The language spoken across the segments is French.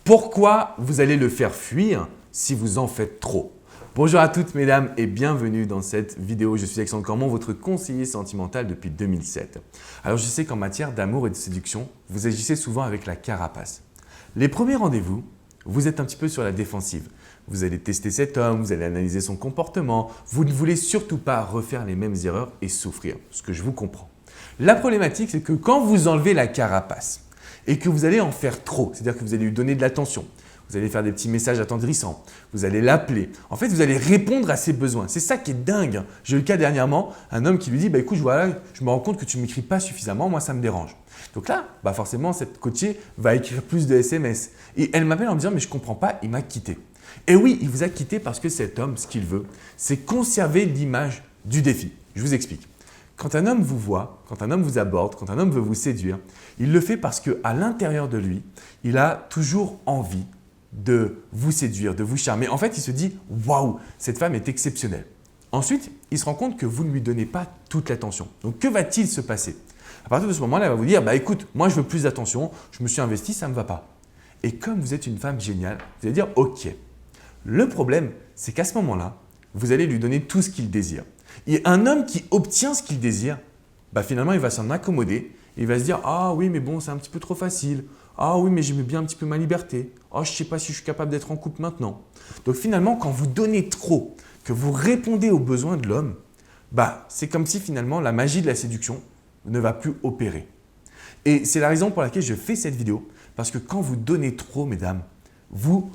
Pourquoi vous allez le faire fuir si vous en faites trop? Bonjour à toutes mesdames et bienvenue dans cette vidéo. Je suis Alexandre Cormon, votre conseiller sentimental depuis 2007. Alors je sais qu'en matière d'amour et de séduction, vous agissez souvent avec la carapace. Les premiers rendez-vous, vous êtes un petit peu sur la défensive. Vous allez tester cet homme, vous allez analyser son comportement. Vous ne voulez surtout pas refaire les mêmes erreurs et souffrir, ce que je vous comprends. La problématique, c'est que quand vous enlevez la carapace et que vous allez en faire trop, c'est-à-dire que vous allez lui donner de l'attention, vous allez faire des petits messages attendrissants, vous allez l'appeler. En fait, vous allez répondre à ses besoins. C'est ça qui est dingue. J'ai eu le cas dernièrement, un homme qui lui dit « écoute, voilà, je me rends compte que tu ne m'écris pas suffisamment, moi ça me dérange ». Donc là, forcément, cette coachée va écrire plus de SMS. Et elle m'appelle en me disant « mais je ne comprends pas, il m'a quitté ». Et oui, il vous a quitté parce que cet homme, ce qu'il veut, c'est conserver l'image du défi. Je vous explique. Quand un homme vous voit, quand un homme vous aborde, quand un homme veut vous séduire, il le fait parce qu'à l'intérieur de lui, il a toujours envie de vous séduire, de vous charmer. En fait, il se dit « waouh, cette femme est exceptionnelle ». Ensuite, il se rend compte que vous ne lui donnez pas toute l'attention. Donc, que va-t-il se passer? À partir de ce moment-là, il va vous dire « écoute, moi je veux plus d'attention, je me suis investi, ça ne me va pas ». Et comme vous êtes une femme géniale, vous allez dire « ok ». Le problème, c'est qu'à ce moment-là, vous allez lui donner tout ce qu'il désire. Et un homme qui obtient ce qu'il désire, finalement, il va s'en accommoder. Il va se dire « ah oui, mais bon, c'est un petit peu trop facile. Ah oui, mais j'aime bien un petit peu ma liberté. Ah, je ne sais pas si je suis capable d'être en couple maintenant. » Donc finalement, quand vous donnez trop, que vous répondez aux besoins de l'homme, c'est comme si finalement la magie de la séduction ne va plus opérer. Et c'est la raison pour laquelle je fais cette vidéo. Parce que quand vous donnez trop, mesdames, vous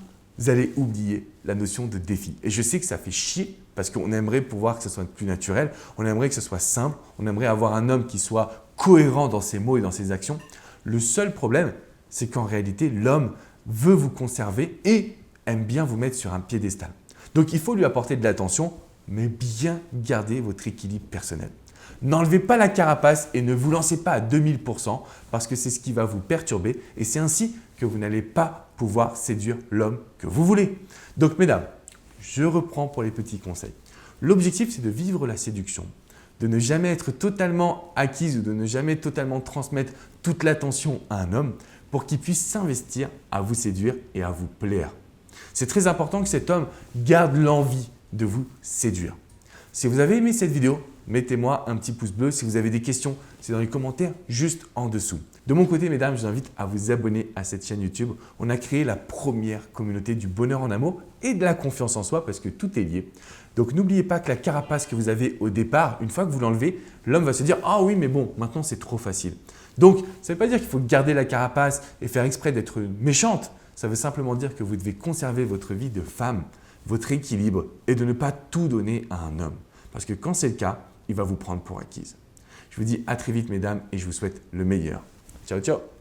allez oublier la notion de défi. Et je sais que ça fait chier parce qu'on aimerait pouvoir que ce soit plus naturel, on aimerait que ce soit simple, on aimerait avoir un homme qui soit cohérent dans ses mots et dans ses actions. Le seul problème, c'est qu'en réalité, l'homme veut vous conserver et aime bien vous mettre sur un piédestal. Donc, il faut lui apporter de l'attention, mais bien garder votre équilibre personnel. N'enlevez pas la carapace et ne vous lancez pas à 2000% parce que c'est ce qui va vous perturber et c'est ainsi que vous n'allez pas pouvoir séduire l'homme que vous voulez. Donc, mesdames, je reprends pour les petits conseils. L'objectif, c'est de vivre la séduction, de ne jamais être totalement acquise ou de ne jamais totalement transmettre toute l'attention à un homme pour qu'il puisse s'investir à vous séduire et à vous plaire. C'est très important que cet homme garde l'envie de vous séduire. Si vous avez aimé cette vidéo, mettez-moi un petit pouce bleu. Si vous avez des questions, c'est dans les commentaires juste en dessous. De mon côté, mesdames, je vous invite à vous abonner à cette chaîne YouTube. On a créé la première communauté du bonheur en amour et de la confiance en soi parce que tout est lié. Donc, n'oubliez pas que la carapace que vous avez au départ, une fois que vous l'enlevez, l'homme va se dire « ah oui, mais bon, maintenant c'est trop facile ». Donc, ça ne veut pas dire qu'il faut garder la carapace et faire exprès d'être méchante. Ça veut simplement dire que vous devez conserver votre vie de femme, votre équilibre et de ne pas tout donner à un homme. Parce que quand c'est le cas, il va vous prendre pour acquise. Je vous dis à très vite, mesdames, et je vous souhaite le meilleur. Ciao, ciao!